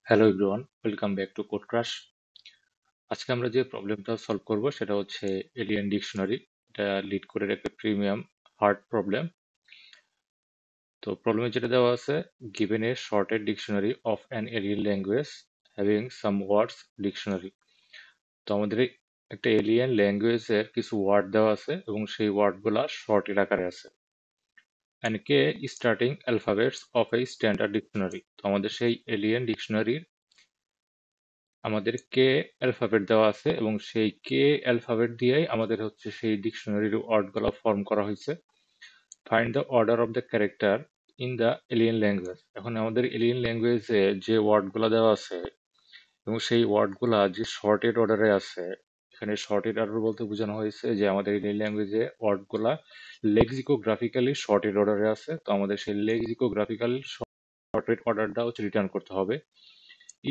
Hello everyone, welcome back to Code Crash. আজকে আমরা যে প্রবলেমটা সলভ করব সেটা হচ্ছে এলিয়েন ডিকশনারি। এটা লিড করে একটা প্রিমিয়াম হার্ড প্রবলেম। তো প্রবলেমে যেটা দেওয়া আছে, given a sorted dictionary of an alien language having some words dictionary. তো আমাদের একটা এলিয়েন ল্যাঙ্গুয়েজের কিছু ওয়ার্ড দেওয়া আছে এবং সেই ওয়ার্ডগুলা শর্টেড আকারে আছে। And K starting alphabets of A standard dictionary. তো আমাদের সেই এলিয়েন ডিকশনারির আমাদের কে অ্যালফাবেট দেওয়া আছে এবং সেই কে অ্যালফাবেট দিয়েই আমাদের হচ্ছে সেই ডিকশনারির ওয়ার্ডগুলো ফর্ম করা হয়েছে। Find the order of the character in the alien language. এখন আমাদের এলিয়েন ল্যাঙ্গুয়েজে যে ওয়ার্ডগুলো দেওয়া আছে এবং সেই ওয়ার্ডগুলা যে শর্টেড অর্ডারে আছে, এখানে শর্টেড অর্ডার বলতে বোঝানো হয়েছে যে আমাদের এলিয়েন ল্যাঙ্গুয়েজে ওয়ার্ডগুলা লেক্সিকোগ্রাফিক্যালি শর্টেড অর্ডারে আছে। তো আমাদের সেই লেক্সিকোগ্রাফিক্যাল শর্টেড অর্ডারটা হচ্ছে রিটার্ন করতে হবে।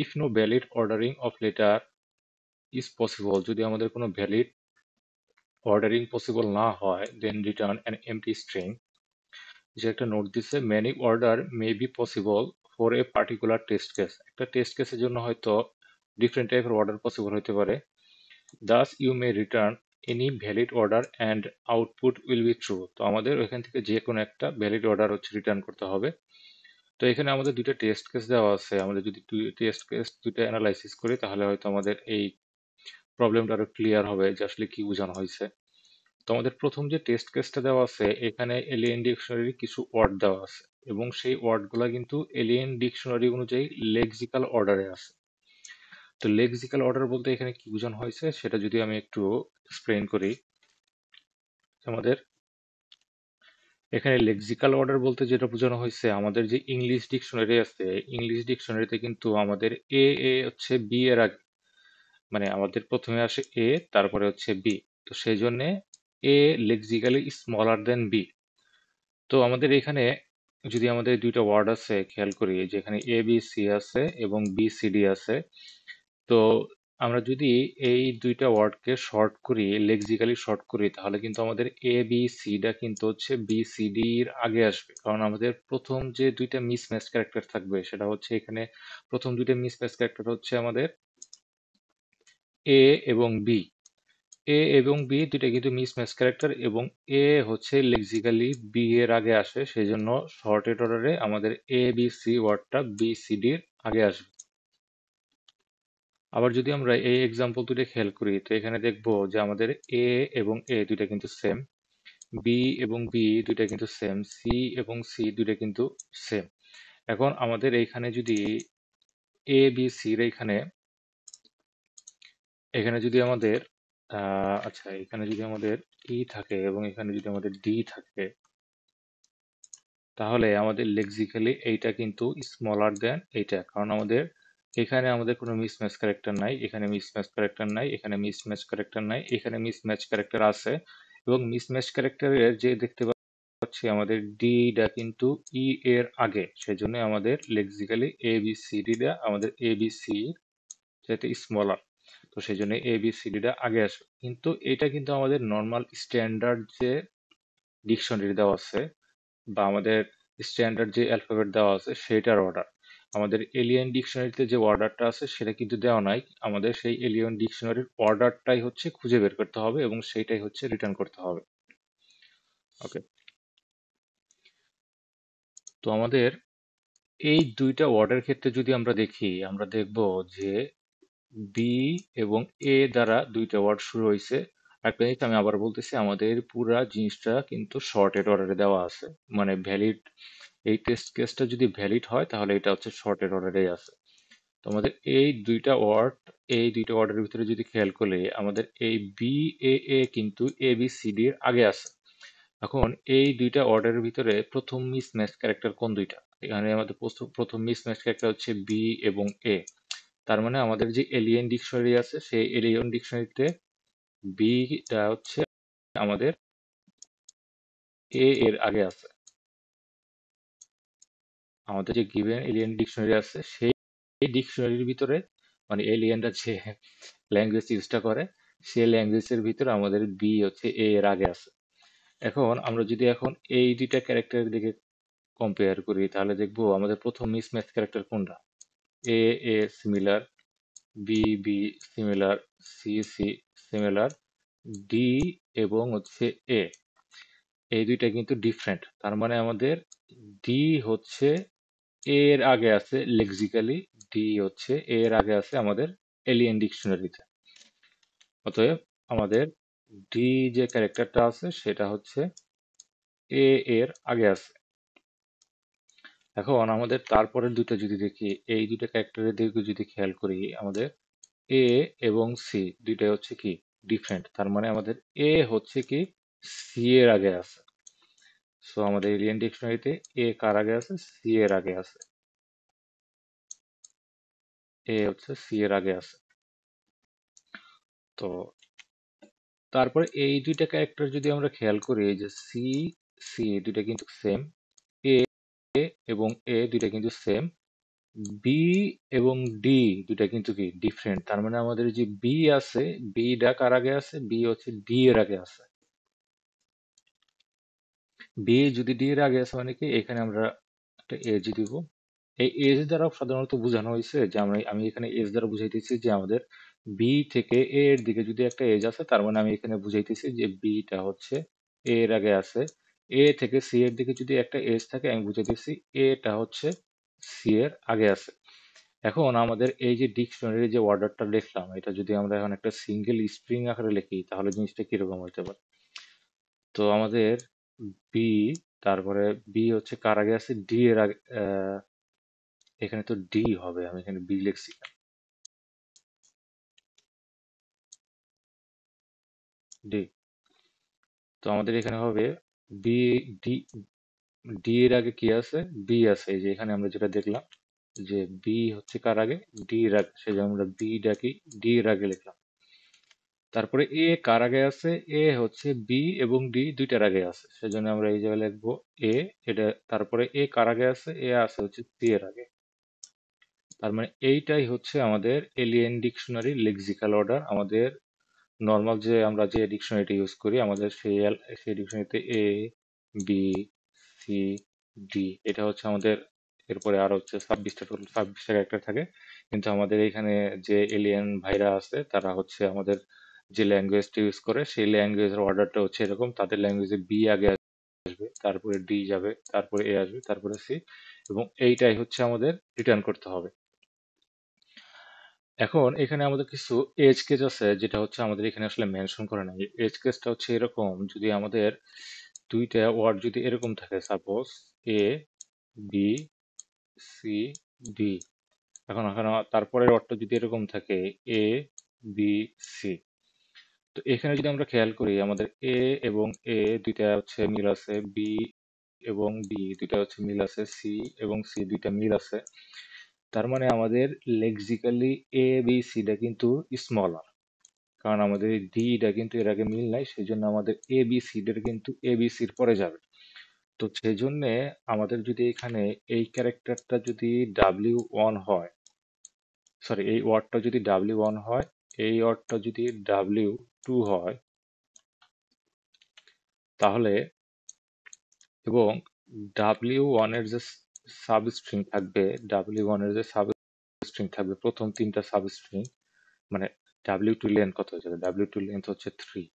If no valid ordering of letter is possible, যদি আমাদের কোনো ভ্যালিড অর্ডারিং পসিবল না হয়, then return an empty string. যে একটা নোট দিছে, many order may be possible for a particular test case. একটা টেস্ট কেসের জন্য হয়তো ডিফারেন্ট টাইপের অর্ডার পসিবল হতে পারে। Thus you may return any valid order and output will be true. তো আমাদের ওইখান থেকে যে কোনো একটা ভ্যালিড অর্ডার হচ্ছে রিটার্ন করতে হবে। তো এখানে আমাদের দুইটা টেস্ট কেস দেওয়া আছে। আমাদের যদি টেস্ট কেস দুইটা অ্যানালাইসিস করি তাহলে হয়তো আমাদের এই প্রবলেমটা আরো ক্লিয়ার হবে যে আসলে কি বোঝানো হয়েছে। তো আমাদের প্রথম যে টেস্ট কেসটা দেওয়া আছে, এখানে এলিয়েন ডিকশনারির কিছু ওয়ার্ড দেওয়া আছে এবং সেই ওয়ার্ডগুলা কিন্তু এলিয়েন ডিকশনারি অনুযায়ী লেক্সিক্যাল অর্ডারে আছে। তো লেক্সিক্যাল অর্ডার বলতে এখানে কি বোঝানো হয়েছে সেটা যদি আমি একটু এক্সপ্লেইন করি। আমাদের এখানে লেক্সিক্যাল অর্ডার বলতে যেটা বোঝানো হয়েছে, আমাদের যে ইংলিশ ডিকশনারি আছে, ইংলিশ ডিকশনারিতে কিন্তু আমাদের এ এ হচ্ছে বি এর আগে, মানে আমাদের প্রথমে আসে এ, তারপরে হচ্ছে বি। তো সেই জন্য এ লেক্সিক্যালি স্মলার দেন বি। তো আমাদের এখানে যদি আমাদের দুইটা ওয়ার্ড আছে খেয়াল করি, যেখানে এ বি সি আছে এবং বি সি ডি আছে। তো আমরা যদি এই দুইটা ওয়ার্ডকে শর্ট করি, লেক্সিক্যালি শর্ট করি, তাহলে কিন্তু আমাদের এ বি সিটা কিন্তু হচ্ছে বি সি ডি এর আগে আসবে। কারণ আমাদের প্রথম যে দুইটা মিসম্যাচ ক্যারেক্টার থাকবে সেটা হচ্ছে এখানে প্রথম দুইটা মিসম্যাচ ক্যারেক্টার হচ্ছে আমাদের এ এবং বি। এ এবং বি দুইটা কিন্তু মিসম্যাচ ক্যারেক্টার এবং এ হচ্ছে লেক্সিক্যালি বি এর আগে আসে, সেই জন্য শর্টেড অর্ডারে আমাদের এ বি সি ওয়ার্ডটা বি সি ডির আগে আসবে। আবার যদি আমরা এই এক্সাম্পল দুটো খেয়াল করি, তো এখানে দেখবো যে আমাদের এ এবং এ দুইটা কিন্তু সেম, বি এবং বি দুইটা কিন্তু সেম, সি এবং সি দুইটা কিন্তু সেম। এখন আমাদের এইখানে যদি এ বি সির এখানে এখানে যদি আমাদের আচ্ছা, এখানে যদি আমাদের ই থাকে এবং এখানে যদি আমাদের ডি থাকে, তাহলে আমাদের লেক্সিক্যালি এইটা কিন্তু স্মলার দেন এইটা। কারণ আমাদের এখানে আমাদের কোনো মিসম্যাচ ক্যারেক্টার নাই, এখানে মিসম্যাচ ক্যারেক্টার নাই, এখানে মিসম্যাচ ক্যারেক্টার নাই, এখানে মিসম্যাচ ক্যারেক্টার আছে। এবং মিসম্যাচ ক্যারেক্টারের যে দেখতে পাচ্ছি আমাদের ডিটা কিন্তু ই এর আগে, সেজন্য আমাদের লেক্সিক্যালি এ বি সি ডিটা আমাদের এ বি সি যাতে স্মলার, তো সেই জন্য এ বি সি ডিটা আগে আসবে। কিন্তু এটা কিন্তু আমাদের নর্মাল স্ট্যান্ডার্ড যে ডিকশনারি দেওয়া আছে বা আমাদের স্ট্যান্ডার্ড যে অ্যালফাবেট দেওয়া আছে সেটার অর্ডার। আমাদের এলিয়েন ডিকশনারিতে যে অর্ডারটা আছে সেটা কিন্তু দেওয়া নাই। আমাদের সেই এলিয়েন ডিকশনারির অর্ডারটাই হচ্ছে খুঁজে বের করতে হবে এবং সেইটাই হচ্ছে রিটার্ন করতে হবে। ওকে, তো আমাদের এই দুইটা ওয়ার্ডের ক্ষেত্রে যদি আমরা দেখি, আমরা দেখব যে বি এবং এ দ্বারা দুইটা ওয়ার্ড শুরু হয়েছে। একটা জিনিস আমি আবার বলতেছি, আমাদের পুরা জিনিসটা কিন্তু শর্টেড অর্ডারে দেওয়া আছে, মানে ভ্যালিড, এই টেস্ট কেসটা যদি ভ্যালিড হয় তাহলে এটা হচ্ছে শর্টেড অর্ডারেই আছে। তো আমাদের এই দুইটা ওয়ার্ডের ভিতরে যদি খেয়াল করি, আমাদের এই বি এ এ কিন্তু এ বি সি ডি এর আগে আছে। এখন এই দুইটা অর্ডারের ভিতরে প্রথম মিসম্যাচ ক্যারেক্টার কোন দুইটা? এখানে আমাদের প্রথম মিসম্যাচ ক্যারেক্টার হচ্ছে বি এবং এ। তার মানে আমাদের যে এলিয়েন ডিকশনারি আছে সেই এলিয়েন ডিকশনারিতে বিটা হচ্ছে আমাদের এ এর আগে আছে। আমাদের যে গিভেন এলিয়েন ডিকশনারি আছে সেই ডিকশনারির ভিতরে, মানে এলিয়েনরা যে ল্যাঙ্গুয়েজ ইউজটা করে সেই ল্যাঙ্গুয়েজের ভিতরে আমাদের বি হচ্ছে এ এর আগে আছে। এখন আমরা যদি এখন এই দুইটা ক্যারেক্টারের দিকে কম্পেয়ার করি তাহলে দেখবো আমাদের প্রথম মিসম্যাচ ক্যারেক্টার কোনটা? A A similar, B B similar, C C similar, D এবং হচ্ছে এ, এই দুইটা কিন্তু ডিফারেন্ট। তার মানে আমাদের ডি হচ্ছে এর আগে আছে লেক্সিক্যালি, ডি হচ্ছে এর আগে আছে আমাদের এলিয়েন ডিকশনারিতে। অতএব আমাদের ডি যে ক্যারেক্টারটা আছে সেটা হচ্ছে এ এর আগে আছে। এখন আমাদের তারপরের দুটো যদি দেখি, এই দুটো ক্যারেক্টারের দিকে যদি খেয়াল করি, আমাদের এ এবং সি দুইটাই হচ্ছে কি ডিফারেন্ট। তার মানে আমাদের এ হচ্ছে কি সি এর আগে আছে। সো আমাদের এলিয়েন ডিকশনারিতে এ কার আগে আছে? সি এর আগে আছে। এ হচ্ছে সি এর আগে আছে। তো তারপরে এই দুইটা ক্যারেক্টার যদি আমরা খেয়াল করি, এই যে সি সি দুইটা কিন্তু সেম, এ এবং এ দুইটা কিন্তু সেম, বি এবং ডি দুইটা কিন্তু কি ডিফারেন্ট। তার মানে আমাদের যে বি আছে, বি টা কার আগে আছে? বি হচ্ছে ডি এর আগে আছে। বি যদি ডি এর আগে আছে মানে কি, এখানে আমরা একটা এজ দিব। এই এজ দ্বারা সাধারণত বোঝানো হয়েছে যে আমি এখানে এজ দ্বারা বুঝাইতেছি যে আমাদের বি থেকে এ এর দিকে যদি একটা এজ আছে, তার মানে আমি এখানে বুঝাইতেছি যে বিটা হচ্ছে এ এর আগে আছে। এ থেকে সি এর দিকে যদি একটা এজ থাকে, আমি বুঝাইতেছি এটা হচ্ছে সি এর আগে আছে। এখন আমাদের এই যে ডিকশনারি যে অর্ডারটা লিখলাম, এটা যদি আমরা এখন একটা সিঙ্গেল স্ট্রিং আকারে লিখি, তাহলে জিনিসটা কিরকম হতে পারে? তো আমাদের বি, তারপরে বি হচ্ছে কার আগে আছে? ডি এর আগে। এখানে তো ডি হবে, আমি এখানে বি লিখছি। ডি, তো আমাদের এখানে হবে বি, ডি, ডি এর আগে কি আছে? বি আছে। এই যে এখানে আমরা যেটা দেখলাম যে বি হচ্ছে কার আগে? ডি এর আগে, সেই জন্য আমরা বি ডাকি ডি এর আগে লিখলাম। তারপরে এ কার আগে আছে? এ হচ্ছে বি এবং ডি দুইটার আগে আছে, সেজন্য আমরা এই জায়গায় লিখবো এ। এটা তারপরে এ কার আগে আছে? এ আছে হচ্ছে সি এর আগে। তার মানে এইটাই হচ্ছে আমাদের এলিয়েন ডিকশনারি লেক্সিক্যাল অর্ডার। আমাদের নর্মাল যে আমরা যে ডিকশনারিটা ইউজ করি, আমাদের সেই ডিকশনারিতে এ বি সি ডি, এটা হচ্ছে আমাদের। এরপরে আর হচ্ছে 26টা ক্যারেক্টার থাকে। কিন্তু আমাদের এখানে যে এলিয়েন ভাইরা আছে, তারা হচ্ছে আমাদের যে ল্যাঙ্গুয়েজটা ইউজ করে, সেই ল্যাঙ্গুয়েজের অর্ডারটা হচ্ছে এরকম। তাদের ল্যাঙ্গুয়েজে বি আগে আসবে, তারপরে ডি যাবে, তারপরে এ আসবে, তারপরে সি, এবং এইটাই হচ্ছে আমাদের রিটার্ন করতে হবে। এখন এখানে আমাদের কিছু এজ কেস আছে, যেটা হচ্ছে আমাদের এখানে আসলে মেনশন করে নাই। এজ কেসটা হচ্ছে এরকম: যদি আমাদের দুইটা ওয়ার্ড যদি এরকম থাকে, সাপোজ এ বি সি ডি, এখন এখানে তারপরের ওয়ার্ডটা যদি এরকম থাকে এ বি সি, তো এখানে যদি আমরা খেয়াল করি, আমাদের এ এবং এ দুইটা হচ্ছে মিল আছে, বি এবং ডি দুইটা হচ্ছে মিল আছে, সি এবং সি দুইটা মিল আছে। তার মানে আমাদের লেক্সিক্যালি এ বি সিটা কিন্তু স্মলার, কারণ আমাদের এই ডিটা কিন্তু এর আগে মিল নাই, সেই জন্য আমাদের এ বি সিডের কিন্তু এ বি সির পরে যাবে। তো সেই জন্যে আমাদের যদি এখানে এই ক্যারেক্টারটা যদি W1 হয়, সরি এই ওয়ার্ডটা যদি W1 হয়, এই ওয়ার্ডটা যদি W2 হয়, তাহলে, এবং W1 এর যে সাবস্ট্রিং থাকবে, W1 এর যে সাবস্ট্রিং থাকবে, প্রথম তিনটা সাবস্ট্রিং, মানে W2 লেন্থ কত হয়ে যাবে? W2 লেন্থ হচ্ছে 3।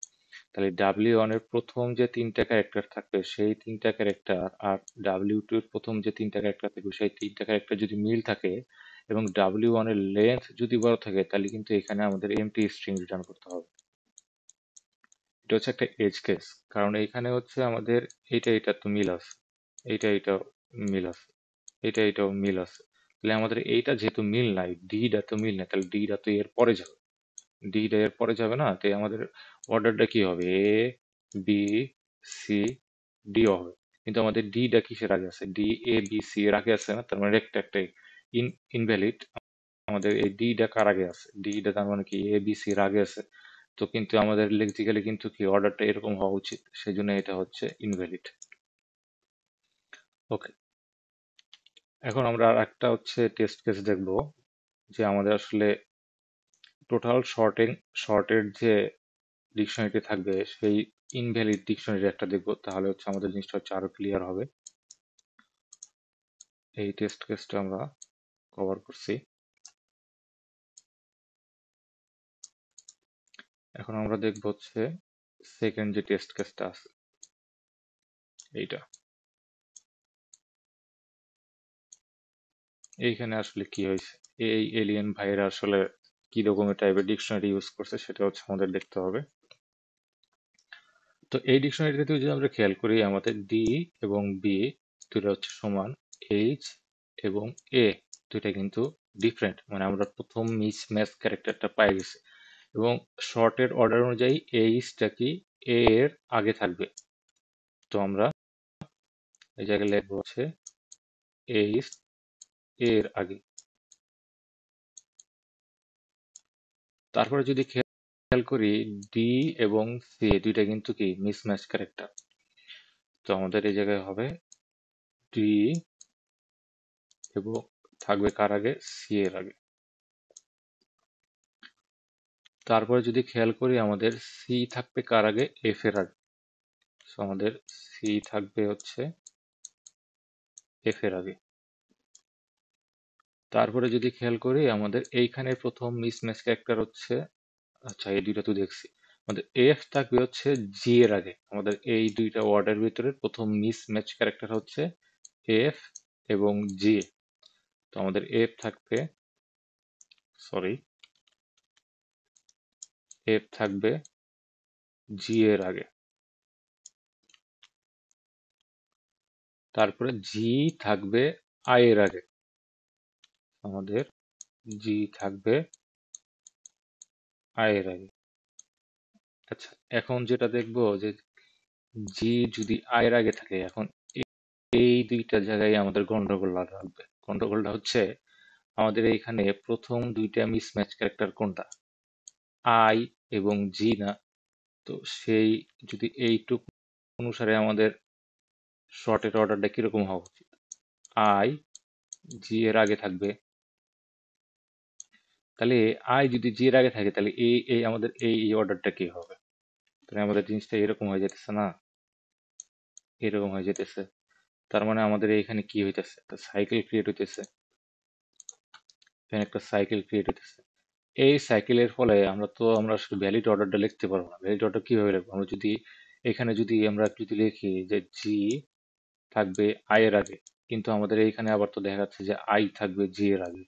তাহলে W1 এর প্রথম যে তিনটা ক্যারেক্টার থাকবে, সেই তিনটা ক্যারেক্টার, আর W2 এর প্রথম যে তিনটা ক্যারেক্টার থাকবে, সেই তিনটা ক্যারেক্টার যদি মিল থাকে, এবং W1 এর লেন্থ যদি বড় থাকে, তাহলে কিন্তু এখানে আমাদের এমটি স্ট্রিং রিটার্ন করতে হবে। এটা হচ্ছে একটা এজ কেস, কারণ এখানে হচ্ছে আমাদের এটা তো মিল আছে, এটা মিল আছে, এটাও মিল আছে। তাহলে আমাদের এইটা যেহেতু মিল নাই, ডিটা তো মিল নাই, তাহলে ডিটা তো এর পরে যাবে। ডিটা এর পরে যাবে না, তাই আমাদের অর্ডারটা কি হবে? এ বি সি ডি হবে। কিন্তু আমাদের ডিটা কিসের আগে আছে? ডি এ বি সি এর আগে আছে না, তার মানে একটা ইনভ্যালিড। আমাদের এই ডিটা কার আগে আছে? ডিটা তার মানে কি এ বি সি এর আগে আছে। তো কিন্তু আমাদের লেক্সিক্যালি কিন্তু কি অর্ডারটা এরকম হওয়া উচিত, সেই জন্য এটা হচ্ছে ইনভ্যালিড। ওকে, এখন আমরা আর একটা হচ্ছে টেস্ট কেস দেখবো, যে আমাদের আসলে টোটাল শর্টের যে ডিকশনারিটি থাকবে, সেই ইনভ্যালিড ডিকশনারি একটা দেখবো, তাহলে হচ্ছে আমাদের জিনিসটা হচ্ছে আরো ক্লিয়ার হবে। এই টেস্ট কেসটা আমরা কভার করছি। এখন আমরা দেখব হচ্ছে সেকেন্ড যে টেস্ট কেসটা আছে এইটা। এইখানে আসলে কি হয়েছে, এই এলিয়েন ভাইয়েরা আসলে কি রকমের টাইপের ডিকশনারি ইউজ করছে সেটা হচ্ছে আমাদের দেখতে হবে। তো এই ডিকশনারিতে যদি আমরা খেয়াল করি, আমাদের ডি এবং বি দুটো হচ্ছে সমান, এইচ এবং এ দুইটা কিন্তু ডিফারেন্ট, মানে আমরা প্রথম মিস ম্যাচ ক্যারেক্টারটা পাই গেছি। এবং শর্টের অর্ডার অনুযায়ী এইচটা কি এ এর আগে থাকবে। তো আমরা এই জায়গায় লিখবো হচ্ছে এইচ এর আগে। তারপরে যদি খেয়াল করি, ডি এবং সি দুইটা কিন্তু কি মিসম্যাচ ক্যারেক্টার। তো আমাদের এই জায়গায় হবে ডি এবং থাকবে কার আগে, সি এর আগে। তারপরে যদি খেয়াল করি, আমাদের সি থাকবে কার আগে, এফ এর আগে। তো আমাদের সি থাকবে হচ্ছে এফ এর আগে। তারপরে যদি খেয়াল করি, আমাদের এইখানে প্রথম মিসম্যাচ ক্যারেক্টার হচ্ছে, আচ্ছা এই দুইটা তো দেখছি, আমাদের এফ থাকবে হচ্ছে জি এর আগে। আমাদের এই দুইটা ওয়ার্ডের ভিতরে প্রথম মিসম্যাচ ক্যারেক্টার হচ্ছে এফ এবং জি। তো আমাদের এফ থাকবে, সরি, এফ থাকবে জি এর আগে। তারপরে জি থাকবে আই এর আগে। আমাদের জি থাকবে আই এর আগে। আচ্ছা, এখন যেটা দেখবো যে জি যদি আই এর আগে থাকে, এখন এই দুইটা জায়গায় আমাদের গন্ডগোল লাগবে। গন্ডগোলটা হচ্ছে আমাদের এইখানে প্রথম দুইটা মিসম্যাচ ক্যারেক্টার কোনটা, আই এবং জি না। তো সেই যদি এইটুক অনুসারে আমাদের শর্টের অর্ডারটা কিরকম হওয়া উচিত, আই জি এর আগে থাকবে। তাহলে আই যদি জি এর আগে থাকে, তাহলে এই এই আমাদের এই অর্ডারটা কি হবে? তাহলে আমাদের জিনিসটা এরকম হয়ে যেতেছে না, এরকম হয়ে যেতেছে। তার মানে আমাদের এইখানে কি হইতেছে, একটা সাইকেল ক্রিয়েট হইতেছে। এখানে একটা সাইকেল ক্রিয়েট হইতেছে। এই সাইকেলের ফলে আমরা আসলে ভ্যালিড অর্ডারটা লিখতে পারবো না। ভ্যালিড অর্ডার কিভাবে লিখবো, আমরা যদি এখানে যদি আমরা যদি লিখি যে জি থাকবে আই এর আগে, কিন্তু আমাদের এইখানে আবার তো দেখা যাচ্ছে যে আই থাকবে জি এর আগে।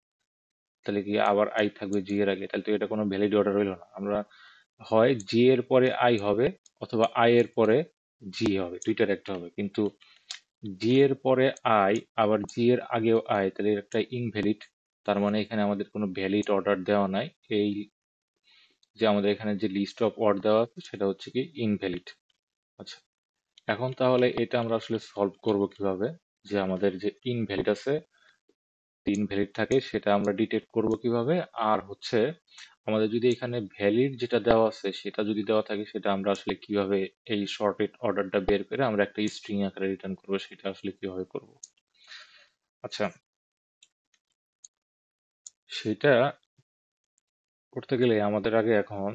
তাহলে কি আবার আই থাকবে জি এর আগে, তাহলে তো এটা কোনো ভ্যালিড অর্ডার হইলো না। আমরা হয় জি এর পরে আই হবে, অথবা আই এর পরে জি হবে, দুইটার একটা হবে। কিন্তু জি এর পরে আই আবার জি এর আগেও আই, তাহলে এর একটা ইনভ্যালিড। তার মানে এখানে আমাদের কোনো ভ্যালিড অর্ডার দেওয়া নাই। এই যে আমাদের এখানে যে লিস্ট অফ ওয়ার্ড দেওয়া আছে সেটা হচ্ছে কি ইনভ্যালিড। আচ্ছা, এখন তাহলে এটা আমরা আসলে সলভ করব কিভাবে, যে আমাদের যে ইনভ্যালিড আছে, ইনভ্যালিড থাকে সেটা আমরা ডিটেক্ট করব কিভাবে। আর হচ্ছে আমাদের যদি এখানে ভ্যালিড যেটা দেওয়া আছে সেটা যদি দেওয়া থাকে, সেটা আমরা আসলে কিভাবে এই শর্টেড অর্ডারটা বের করে আমরা একটা স্ট্রিং আকারে রিটার্ন করবো, সেটা আসলে কিভাবে করব। আচ্ছা, সেটা করতে গেলে আমাদের আগে এখন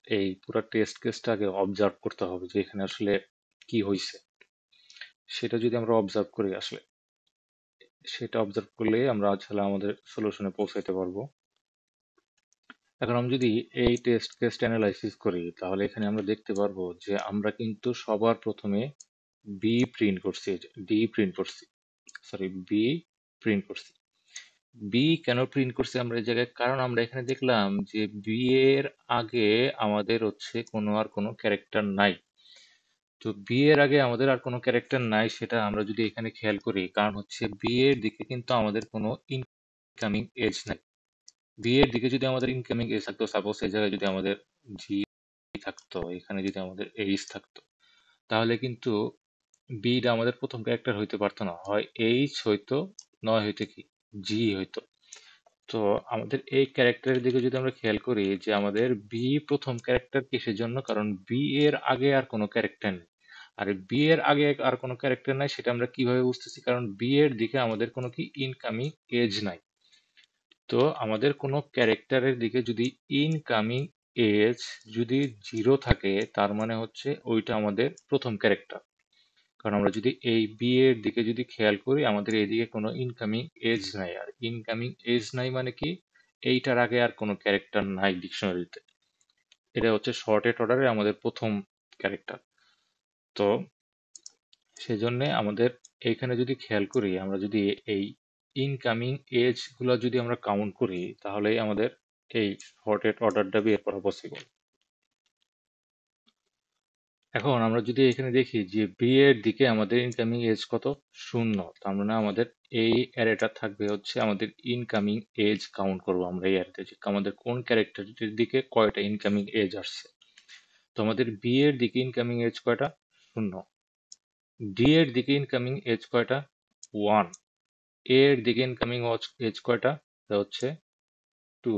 এই পুরো টেস্ট কেসটা আগে অবজার্ভ করতে হবে যে এখানে আসলে কি হয়েছে। সেটা যদি আমরা অবজার্ভ করি, আসলে সেটা অবজার্ভ করলে আমরা আসলে আমাদের সলিউশনে পৌঁছাইতে পারবো। এখন আমি যদি এই টেস্ট কেসটা অ্যানালাইসিস করি, তাহলে এখানে আমরা দেখতে পারবো যে আমরা কিন্তু সবার প্রথমে বি প্রিন্ট করছি, ডি প্রিন্ট করছি, সরি বি প্রিন্ট করছি। বি কেন প্রিন্ট করছি আমরা এই জায়গায়, কারণ আমরা এখানে দেখলাম যে বি এর আগে আমাদের হচ্ছে কোনো ক্যারেক্টার নাই। তো বি এর আগে আমাদের আর কোনো ক্যারেক্টার নাই, সেটা আমরা যদি এখানে খেয়াল করি, কারণ হচ্ছে বি এর দিকে কিন্তু আমাদের কোনো ইনকামিং এজ নাই। বি এর দিকে যদি আমাদের ইনকামিং এজ থাকতো, সাপোজ এই জায়গায় যদি আমাদের জি থাকতো, এখানে যদি আমাদের এইচ থাকতো, তাহলে কিন্তু বিটা আমাদের প্রথম ক্যারেক্টার হইতে পারতো না। হয় এইচ হইতো, নয় হইতো কি জি হইতো। তো আমাদের এই ক্যারেক্টারের দিকে যদি আমরা খেয়াল করি, যে আমাদের বি প্রথম ক্যারেক্টার কিসের জন্য, কারণ বি এর আগে আর কোনো ক্যারেক্টার নেই। আর বি এর আগে আর কোনো ক্যারেক্টার নাই, সেটা আমরা কিভাবে বুঝতেছি, কারণ বি এর দিকে আমাদের কোনো কি ইনকামিং এজ নাই। তো আমাদের কোনো ক্যারেক্টারের দিকে যদি ইনকামিং এজ যদি জিরো থাকে, তার মানে হচ্ছে ওইটা আমাদের প্রথম ক্যারেক্টার। কারণ আমরা যদি এই বি এর দিকে যদি খেয়াল করি, আমাদের এইদিকে কোনো ইনকামিং এজ নাই। আর ইনকামিং এজ নাই মানে কি, এইটার আগে আর কোনো ক্যারেক্টার নাই ডিকশনারিতে। এটা হচ্ছে শর্টেড অর্ডারে আমাদের প্রথম ক্যারেক্টার। তো সেজন্য আমাদের এইখানে যদি খেয়াল করি, আমরা যদি এই ইনকামিং এজ গুলো যদি আমরা কাউন্ট করি, তাহলেই আমাদের এই শর্টেড অর্ডারটা বের করা পসিবল। এখন আমরা যদি এখানে দেখি যে বি এর দিকে আমাদের ইনকামিং এজ কত, 0, তার মানে আমাদের এই অ্যারেটা থাকবে হচ্ছে আমাদের ইনকামিং এজ কাউন্ট করব আমরা এই অ্যারেতে, যে আমাদের কোন ক্যারেক্টারটির দিকে কয়টা ইনকামিং এজ আসছে। তো আমাদের বি এর দিকে ইনকামিং এজ কয়টা, 0। ডি এর দিকে ইনকামিং এজ কয়টা, 1। এ এর দিকে ইনকামিং এজ কয়টা, তা হচ্ছে 2।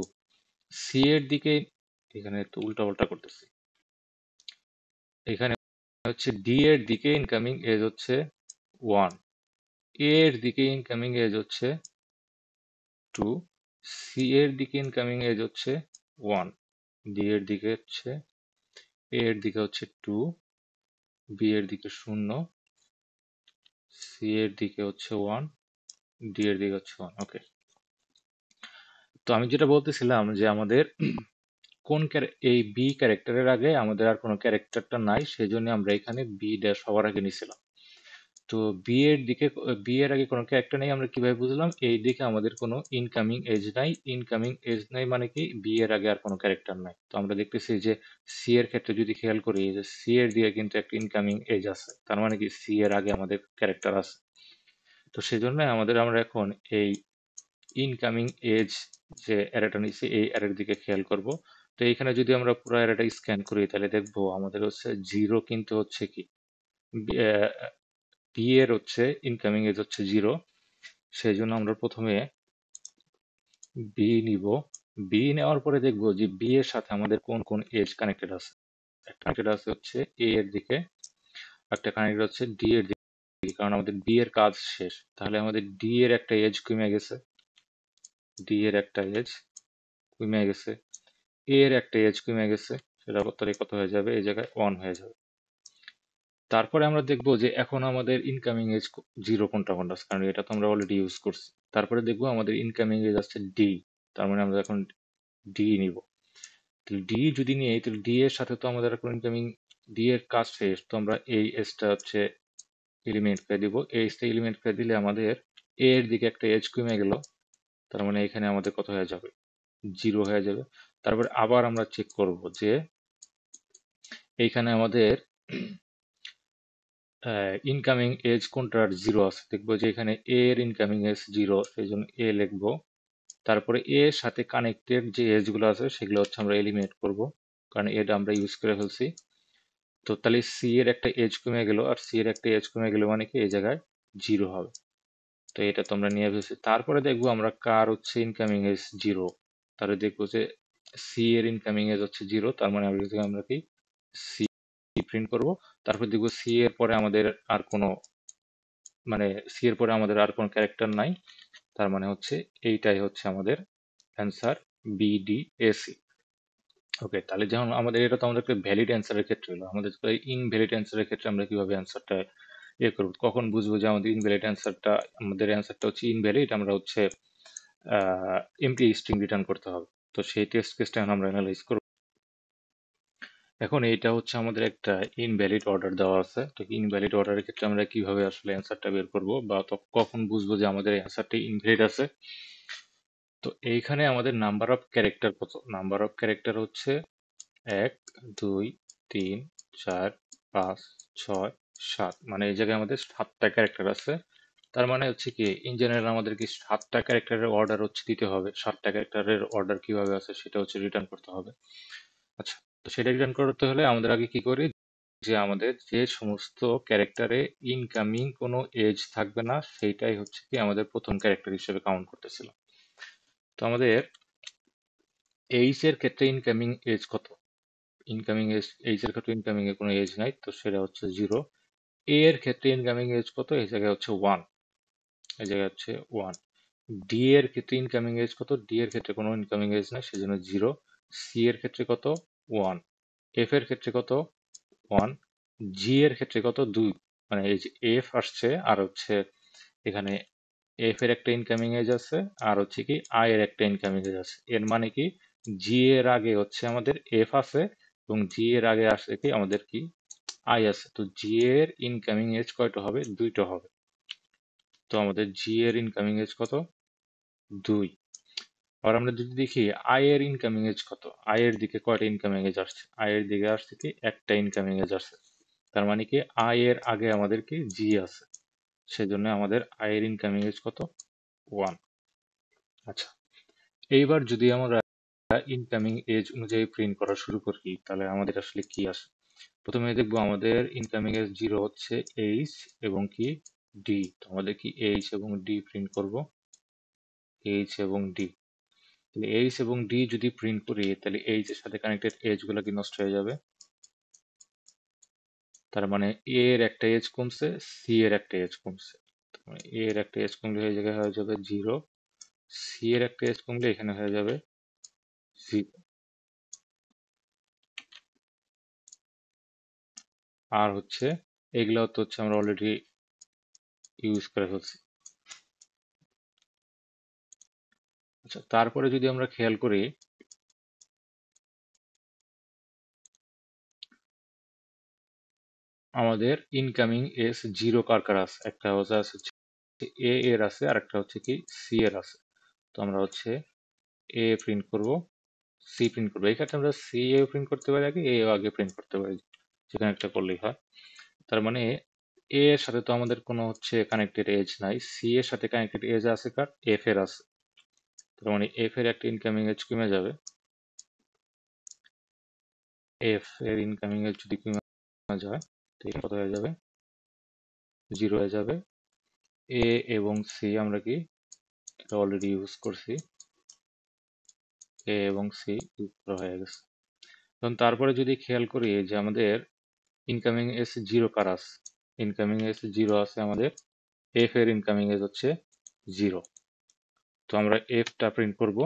সি এর দিকে, এখানে একটু উল্টা পাল্টা করতেছি, এখানে হচ্ছে ডি এর দিকে ইনকামিং এজ হচ্ছে 1, এ এর দিকে ইনকামিং এজ হচ্ছে 2, সি এর দিকে ইনকামিং এজ হচ্ছে 1, ডি এর দিকে হচ্ছে, এ এর দিকে হচ্ছে 2, বি এর দিকে 0, সি এর দিকে হচ্ছে 1, ডি এর দিকে হচ্ছে 1। ওকে, তো আমি যেটা বলতেছিলাম যে আমাদের এই বি ক্যারেক্টারের আগে আমাদের আর কোনো ক্যারেক্টারটা নাই, সেই জন্য আমরা এখানে বি ড্যাশ সবার আগে নিছিলাম। তো বি এর আগে কোনো ক্যারেক্টার নেই, আমরা কিভাবে বুঝলাম, এই দিকে আমাদের কোনো ইনকামিং এজ নাই। ইনকামিং এজ নাই মানে কি, বি এর আগে আর কোনো ক্যারেক্টার নাই। তো আমরা দেখতেছি যে সি এর ক্ষেত্রে যদি খেয়াল করি, যে সি এর দিকে কিন্তু একটা ইনকামিং এজ আছে, তার মানে কি সি এর আগে আমাদের ক্যারেক্টার আছে। তো সেজন্য আমরা এখন এই ইনকামিং এজ যে অ্যারেটা নিচ্ছি, এই অ্যারের দিকে খেয়াল করব। তো এইখানে যদি আমরা পুরো অ্যারেটা স্ক্যান করি, তাহলে দেখবো আমাদের হচ্ছে জিরো, কিন্তু হচ্ছে কি বি এর হচ্ছে ইনকামিং এজ হচ্ছে 0। সেই জন্য আমরা প্রথমে বি নিব। বি নেওয়ার পরে দেখবো যে বি এর সাথে আমাদের কোন কোন এজ কানেক্টেড আছে। একটা কানেক্টেড আছে হচ্ছে এ এর দিকে, একটা কানেক্টেড হচ্ছে ডি এর দিকে, কারণ আমাদের বি এর কাজ শেষ। তাহলে আমাদের ডি এর একটা এজ কমে গেছে, ডি এর একটা এজ কমে গেছে, এর একটা এজ কমে গেছে, সেটা তাহলে কত হয়ে যাবে, এই জায়গায় 1 হয়ে যাবে। তারপরে আমরা দেখবো যে এখন আমাদের ইনকামিং এজ 0 কোনটা কোনটা আছে, কারণ এটা তো আমরা অলরেডি ইউজ করছি। তারপরে দেখবো আমাদের ইনকামিং এজ আসছে ডি, তার মানে আমরা এখন ডি নিব। তাহলে ডি যদি নিই, তাহলে ডি এর সাথে তো আমাদের এখন ইনকামিং, ডি এর কাজ শেষ, তো আমরা এই এজটা হচ্ছে এলিমেন্ট করে দিব। এই এজটা এলিমেন্ট করে দিলে আমাদের এ এর দিকে একটা এজ কমে গেল, তার মানে এখানে আমাদের কত হয়ে যাবে, 0 হয়ে যাবে। তারপর আবার আমরা চেক করব যে এইখানে আমাদের ইনকামিং এজ কোনটার 0 আছে, দেখবো যে এখানে এ এর ইনকামিং এজ 0, সেই জন্য এ লিখবো। তারপরে এ এর সাথে কানেক্টেড যে এজ গুলো আছে সেগুলো হচ্ছে আমরা এলিমিনেট করব, কারণ এটা আমরা ইউজ করে ফেলছি। তো তাহলে সি এর একটা এজ কমে গেল, আর সি এর একটা এজ কমে গেল মানে কি এই জায়গায় 0 হবে। তো এটা তো আমরা নিয়ে ফেলছি। তারপরে দেখবো আমরা কার হচ্ছে ইনকামিং এজ 0, তাহলে দেখবো যে সি এর ইনকামিং এজ হচ্ছে 0, তার মানে আমরা কি সি প্রিন্ট করব। তারপর দেখবো সি এর পরে আমাদের আর কোনো, মানে সি এর পরে আমাদের আর কোনো ক্যারেক্টার নাই, তার মানে হচ্ছে এইটাই হচ্ছে আমাদের অ্যান্সার, BDAC। ওকে, তাহলে যেমন আমাদের এটা তো আমাদের ভ্যালিড অ্যান্সারের ক্ষেত্রে হলো, আমাদের ইনভ্যালিড অ্যান্সারের ক্ষেত্রে আমরা কিভাবে অ্যান্সারটা করবো, কখন বুঝবো যে আমাদের ইনভ্যালিড অ্যান্সারটা, আমাদের অ্যান্সারটা হচ্ছে ইনভ্যালিড, আমরা হচ্ছে এমটি স্ট্রিং রিটার্ন করতে হবে। তো সেই টেস্ট কেসটা এখন আমরা অ্যানালাইজ করব। এখন এইটা হচ্ছে আমাদের একটা ইনভ্যালিড অর্ডার দেওয়া আছে। তো ইনভ্যালিড অর্ডারের ক্ষেত্রে আমরা কিভাবে আসলে অ্যান্সারটা বের করব, বা তো কখন বুঝবো যে আমাদের অ্যান্সারটা ইনভ্যালিড আছে। তো এইখানে আমাদের নাম্বার অফ ক্যারেক্টার কত, নাম্বার অফ ক্যারেক্টার হচ্ছে 1, 2, 3, 4, 5, 6, 7, মানে এই জায়গায় আমাদের 7টা ক্যারেক্টার আছে। তার মানে হচ্ছে কি, ইন জেনারেল আমাদের কি 7টা ক্যারেক্টারের অর্ডার হচ্ছে দিতে হবে। 7টা ক্যারেক্টারের অর্ডার কিভাবে আছে সেটা হচ্ছে রিটার্ন করতে হবে। আচ্ছা, তো সেটা রিটার্ন করতে হলে আমাদের আগে কি করি, যে আমাদের যে সমস্ত ক্যারেক্টারে ইনকামিং কোনো এজ থাকবে না, সেইটাই হচ্ছে কি আমাদের প্রথম ক্যারেক্টার হিসেবে কাউন্ট করতেছিল। তো আমাদের এইচ এর ক্ষেত্রে ইনকামিং এজ কত, ইনকামিং এজ, এইচ এর ক্ষেত্রে ইনকামিং এর কোনো এজ নাই, তো সেটা হচ্ছে 0। এ এর ক্ষেত্রে ইনকামিং এজ কত, এই জায়গায় হচ্ছে 1, এই জায়গায় হচ্ছে 1। ডি এর ক্ষেত্রে ইনকামিং এজ কত, ডি এর ক্ষেত্রে কোনো ইনকামিং এজ নাই, সেজন্য 0। সি এর ক্ষেত্রে কত, 1। এফ এর ক্ষেত্রে কত, 1। জি এর ক্ষেত্রে কত, 2, মানে এই যে এফ আসছে, আর হচ্ছে এখানে এফ এর একটা ইনকামিং এজ আছে, আর হচ্ছে কি আই এর একটা ইনকামিং এজ আছে। এর মানে কি জি এর আগে হচ্ছে আমাদের এফ আছে, এবং জি এর আগে আসছে কি আমাদের কি আই আছে, তো জি এর ইনকামিং এজ কয়টা হবে? 2টা হবে। তো আমাদের জি এর ইনকামিং এজ কত? 2। আর আমরা যদি দেখি আই এর ইনকামিং এজ কত, আই এর দিকে কয়টা ইনকামিং এজ আসছে? আই এর দিকে আসছে কি একটা ইনকামিং এজ আসছে। তার মানে কি আই এর আগে আমাদের কি জি আছে, সেজন্য আমাদের আই এর ইনকামিং এজ কত? 1। আচ্ছা, এইবার যদি আমরা ইনকামিং এজ অনুযায়ী প্রিন্ট করা শুরু করি, তাহলে আমাদের আসলে কি আসে? প্রথমে দেখবো আমাদের ইনকামিং এজ 0 হচ্ছে এইচ এবং কি ডি। তো আমাদের কি এইচ এবং ডি প্রিন্ট করব, এইচ এবং ডি। তাহলে এইচ এবং ডি যদি প্রিন্ট করি, তাহলে এইচ এর সাথে কানেক্টেড এজ গুলো কি নষ্ট হয়ে যাবে। তার মানে এ এর একটা এজ কমছে, সি এর একটা এজ কমছে। এ এর একটা এজ কমলে এই জায়গায় হয়ে যাবে 0, সি এর একটা এজ কমলে এখানে হয়ে যাবে 0। আর হচ্ছে এগুলো তো হচ্ছে আমরা অলরেডি ইউজ করে ফেলছি। আচ্ছা, তারপরে যদি আমরা খেয়াল করি, আমাদের ইনকামিং এস 0 কার কার আছে? একটা হচ্ছে এ এর আছে, আর একটা হচ্ছে কি সি এর আছে। তো আমরা হচ্ছে এ প্রিন্ট করব, সি প্রিন্ট করবো। এই ক্ষেত্রে আমরা সি এ প্রিন্ট করতে পারি আগে, এ আগে প্রিন্ট করতে পারি, যেখানে একটা করলেই হয়। তার মানে এ এর সাথে তো আমাদের কোনো হচ্ছে কানেক্টেড এজ নাই, সি এর সাথে কানেক্টেড এজ আছে কার? এফ এর আছে। তার মানে এফ এর একটা ইনকামিং এজ কমে যাবে, এফ এর ইনকামিং এজ যদি কমে যায়, তো এটা কত হয়ে যাবে? 0 হয়ে যাবে। এ এবং সি আমরা কি এটা অলরেডি ইউজ করছি, এ এবং সি ইউজ করা হয়ে গেছে। এখন তারপরে যদি খেয়াল করি যে আমাদের ইনকামিং এস 0 কার আছে? ইনকামিং এস 0 আছে আমাদের, এফ এর ইনকামিং এজ হচ্ছে 0। তো আমরা এফটা প্রিন্ট করব,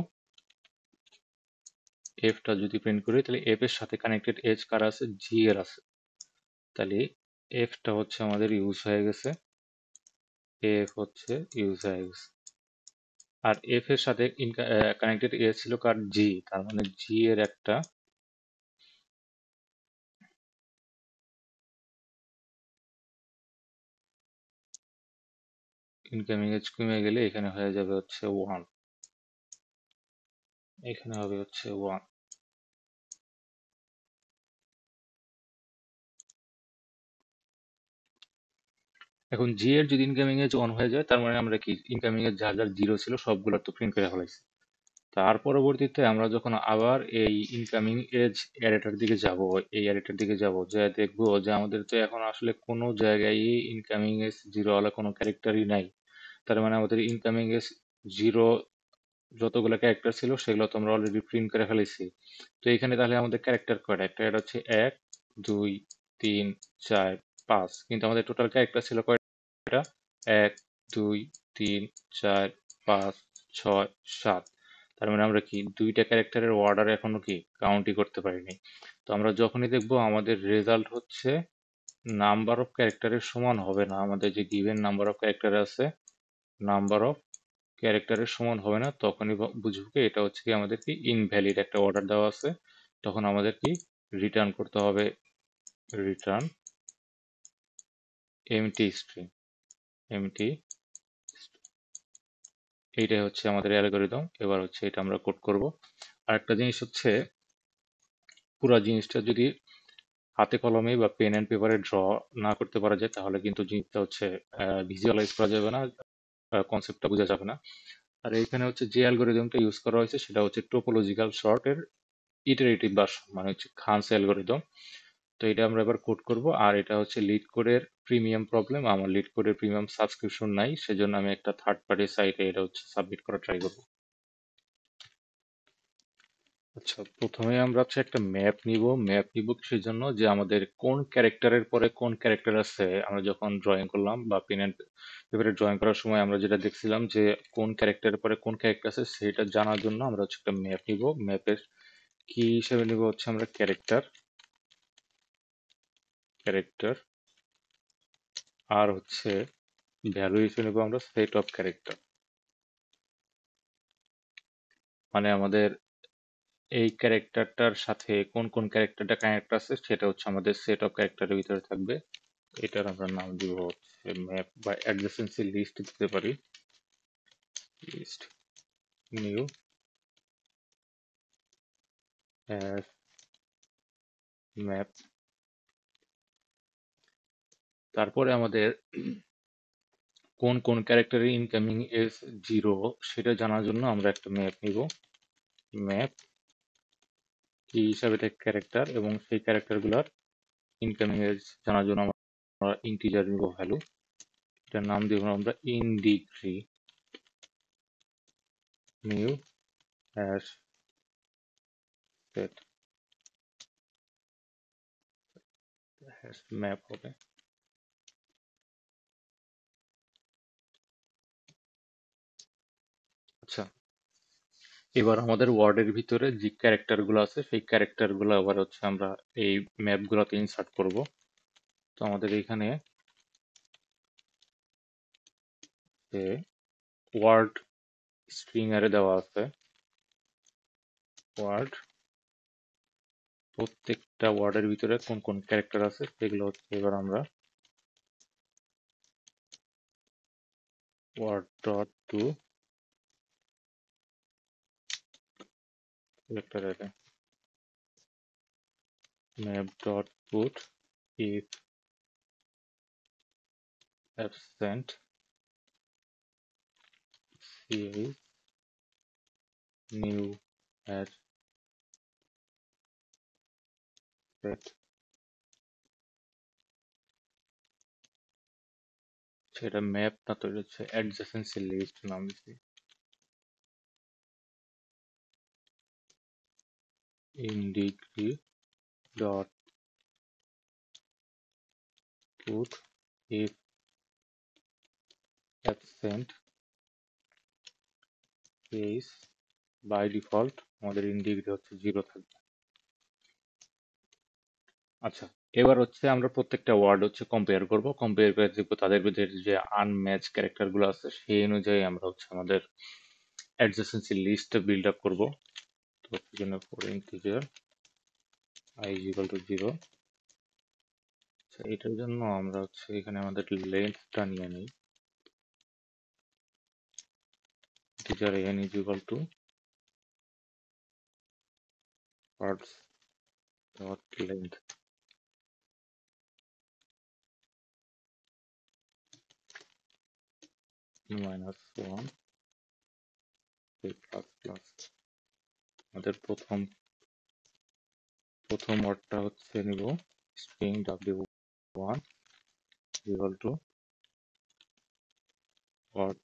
এফটা যদি প্রিন্ট করি তাহলে এফ এর সাথে কানেক্টেড এজ কার আছে? জি এর আছে। তাহলে এফটা হচ্ছে আমাদের ইউজ হয়ে গেছে, এফ হচ্ছে ইউজ হয়ে গেছে। আর এফ এর সাথে কানেক্টেড এজ ছিল কার? জি। তার মানে জি এর একটা ইনকামিং এজ কমে গেলে এখানে হয়ে যাবে হচ্ছে 1, এখানে হবে হচ্ছে 1। এখন জি এর যদি ইনকামিং এজ 1 হয়ে যায়, তার মানে আমরা কি ইনকামিং এজ যা যা 0 ছিল সবগুলো তো প্রিন্ট করে ফেলাইছি। তার পরবর্তীতে আমরা যখন আবার এই ইনকামিং এজ অ্যারেটার দিকে যাব, এই অ্যারেটার দিকে যাব, যে দেখবো যে আমাদের তো এখন আসলে কোনো জায়গায় ইনকামিং এজ 0 ওয়ালা কোনো ক্যারেক্টারই নাই। তার মানে আমাদের ইনকামিং এজ 0 যতগুলো ক্যারেক্টার ছিল সেগুলো তো আমরা অলরেডি প্রিন্ট করে ফেলেছি। তো এখানে তাহলে আমাদের ক্যারেক্টার কয়টা? একটা এটা হচ্ছে 1, 2, 3, 4, 5, কিন্তু আমাদের টোটাল ক্যারেক্টার ছিল কয়টা? 1, 2, 3, 4, 5, 6, 7। তার মানে আমরা কি দুইটা ক্যারেক্টারের অর্ডার এখনো কি কাউন্টই করতে পারিনি। তো আমরা যখনই দেখবো আমাদের রেজাল্ট হচ্ছে নাম্বার অফ ক্যারেক্টারের সমান হবে না, আমাদের যে গিভেন নাম্বার অফ ক্যারেক্টার আছে, নাম্বার অফ ক্যারেক্টারের সমান হবে না, তখনই বুঝবো কি এটা হচ্ছে কি আমাদের কি ইনভ্যালিড একটা অর্ডার দেওয়া আছে। তখন আমাদের কি রিটার্ন করতে হবে, রিটার্ন এমটি স্ট্রিং, এমটি। এইটাই হচ্ছে আমাদের অ্যালগোরিদম। এবার হচ্ছে এটা আমরা কোড করব। আর একটা জিনিস হচ্ছে, পুরো জিনিসটা যদি হাতে কলমে বা পেন অ্যান্ড পেপারে ড্র না করতে পারা যায়, তাহলে কিন্তু জিনিসটা হচ্ছে ভিজুয়ালাইজ করা যাবে না, কনসেপ্টটা বোঝা যাবে না। আর এইখানে হচ্ছে যে অ্যালগোরিদমটা ইউজ করা হয়েছে সেটা হচ্ছে টোপোলজিক্যাল সর্টের ইটারেটিভ ভার্সন, মানে হচ্ছে খানস অ্যালগোরিদম। তো এটা আমরা এবার কোড করব। আর এটা হচ্ছে লিড কোডের প্রিমিয়াম প্রবলেম, আমার লিড কোডের প্রিমিয়াম সাবস্ক্রিপশন নাই, সেজন্য আমি একটা থার্ড পার্টি সাইটে এটা হচ্ছে সাবমিট করা ট্রাই করব। আচ্ছা, প্রথমে আমরা হচ্ছে একটা ম্যাপ নিব কিসের জন্য? যে আমাদের কোন ক্যারেক্টারের পরে কোন ক্যারেক্টার আছে, আমরা যখন ড্রয়িং করলাম বা পেন অ্যান্ড পেপারে ড্রয়িং করার সময় আমরা যেটা দেখছিলাম যে কোন ক্যারেক্টারের পরে কোন ক্যারেক্টার আছে, সেটা জানার জন্য আমরা হচ্ছে একটা ম্যাপ নিব। ম্যাপের কি হিসেবে নিব হচ্ছে আমরা ক্যারেক্টার, ক্যারেক্টার। আর হচ্ছে ভ্যালু হিসেবে নেব আমরা সেট অফ ক্যারেক্টার। মানে আমাদের এই ক্যারেক্টারটার সাথে কোন কোন ক্যারেক্টারটা কানেক্ট আছে সেটা হচ্ছে আমাদের সেট অফ ক্যারেক্টারের ভিতরে থাকবে। এটার আমরা নাম দিব হচ্ছে ম্যাপ বা অ্যাডজেসেন্সি লিস্ট দিতে পারি। List new map. তারপরে আমাদের কোন কোন ক্যারেক্টারের ইনকামিং এজ 0 সেটা জানার জন্য আমরা একটা ম্যাপ নিব। ম্যাপ কি হিসাবে একটা ক্যারেক্টার এবং সেই ক্যারেক্টারগুলোর ইনকামিং এজ জানার জন্য আমরা ইন্টিজার নিব ভ্যালু। এটার নাম দিব আমরা in degree new hash set hash map হবে। আচ্ছা, এবার আমাদের ওয়ার্ডের ভিতরে যে ক্যারেক্টার গুলো আছে সেই ক্যারেক্টার গুলো আবার হচ্ছে আমরা এই ম্যাপ গুলোতে ইনসার্ট করব। তো আমাদের এখানে যে ওয়ার্ড স্ট্রিং আরে দেওয়া আছে, ওয়ার্ড প্রত্যেকটা ওয়ার্ডের ভিতরে কোন কোন ক্যারেক্টার আছে সেগুলো হচ্ছে এবার আমরা word dot to character array map dot put if absent C S new add. Set map না, তৈরি হচ্ছে অ্যাডজেসেন্সি লিস্ট নাম দিচ্ছি। In degree dot put if absent case by default আমাদের ইন ডিগ্রি হচ্ছে 0 থাকবে। আচ্ছা, এবার হচ্ছে আমরা প্রত্যেকটা ওয়ার্ড হচ্ছে কম্পেয়ার করে দেখবো তাদের ভিতরে যে আনম্যাচ ক্যারেক্টার গুলো আছে সেই অনুযায়ী আমরা হচ্ছে আমাদের অ্যাডজেসেন্সি লিস্ট বিল্ড আপ করবো। তো সেজন্য for integer i is equal to 0। আচ্ছা, এটার জন্য আমরা হচ্ছে এখানে আমাদের লেন্থটা নিয়ে নিই। Integer n is equal to words dot length minus 1 plus plus। আমাদের প্রথম ওয়ার্ডটা হচ্ছে নিব string w1 equal to word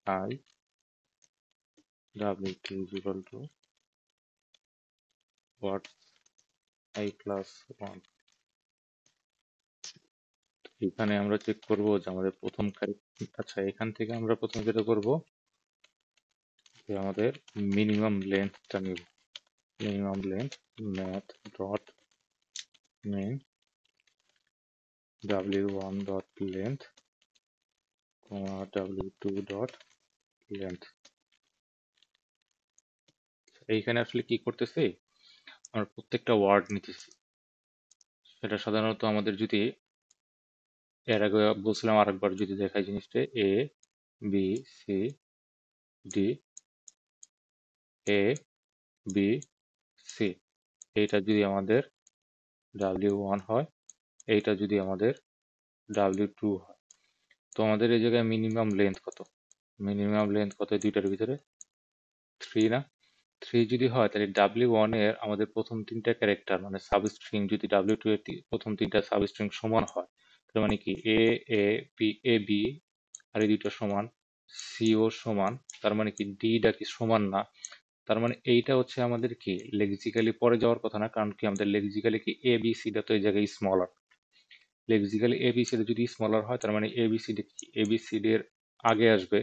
I, w2 is equal to word I plus 1। এখানে আমরা চেক করব যে আমাদের প্রথম আচ্ছা, এখান থেকে আমরা প্রথম যেটা করব যে আমাদের মিনিমাম লেন্থটা নিব। Minimum length math dot main w1 dot length w2 dot length. এইখানে আসলে কি করতেছি, আমরা প্রত্যেকটা ওয়ার্ড নিতেছি। সেটা সাধারণত আমাদের যদি এর আগে বলছিলাম আরেকবার যদি দেখাই জিনিসটা এ B C D, A B C, এইটা যদি আমাদের w1 হয়, এইটা যদি আমাদের w2 হয়, তো আমাদের এই জায়গায় মিনিমাম লেন্থ কত? মিনিমাম লেন্থ কত দুইটার ভিতরে? 3 না? 3 যদি হয় তাহলে w1 এর আমাদের প্রথম তিনটা ক্যারেক্টার মানে সাবস্ট্রিং যদি w2 এর প্রথম তিনটা সাবস্ট্রিং সমান হয়, তার মানে কি এ বি আর এই দুইটা সমান, সি ও সমান, তার মানে কি ডি টা কি সমান না, তার মানে এইটা হচ্ছে আমাদের কি লেক্সিক্যালি পরে যাওয়ার কথা না, কারণ কি আমাদের লেক্সিক্যালি কি এ বি সি টা তো এই জায়গায় smaller. Lexically A B C যদি স্মলার হয় তার মানে A B C D A B C D এর আগে আসবে।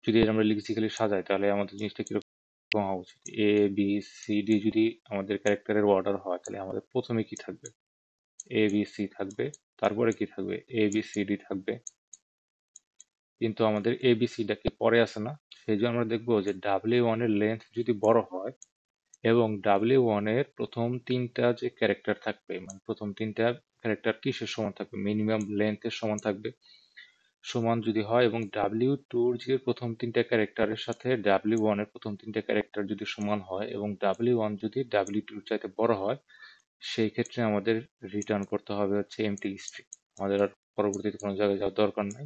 যদি আমরা লেক্সিক্যালি সাজাই তাহলে আমাদের জিনিসটা কিরকম হওয়া উচিত, এ বি সি ডি যদি আমাদের ক্যারেক্টারের অর্ডার হয় তাহলে আমাদের প্রথমে কি থাকবে, এ বি সি থাকবে, তারপরে কি থাকবে, এ বি সি ডি থাকবে। কিন্তু আমাদের এবিসিটা কি পরে আসে না, সেই জন্য আমরা দেখবো যে ডাব্লিউ ওয়ান এর লেন্থ যদি বড় হয় এবং W1 এর প্রথম তিনটা যে ক্যারেক্টার থাকবে, মানে প্রথম তিনটা ক্যারেক্টার কিসের সমান থাকবে, মিনিমাম লেন্থের সমান থাকবে, সমান যদি হয়, এবং W2 যে প্রথম তিনটা ক্যারেক্টারের সাথে W1 এর প্রথম তিনটা ক্যারেক্টার যদি সমান হয় এবং W1 যদি W2 এর চাইতে বড় হয়, সেই ক্ষেত্রে আমাদের রিটার্ন করতে হবে হচ্ছে এমটি স্ট্রিং। আমাদের আর পরবর্তীতে কোনো জায়গায় যাওয়ার দরকার নাই,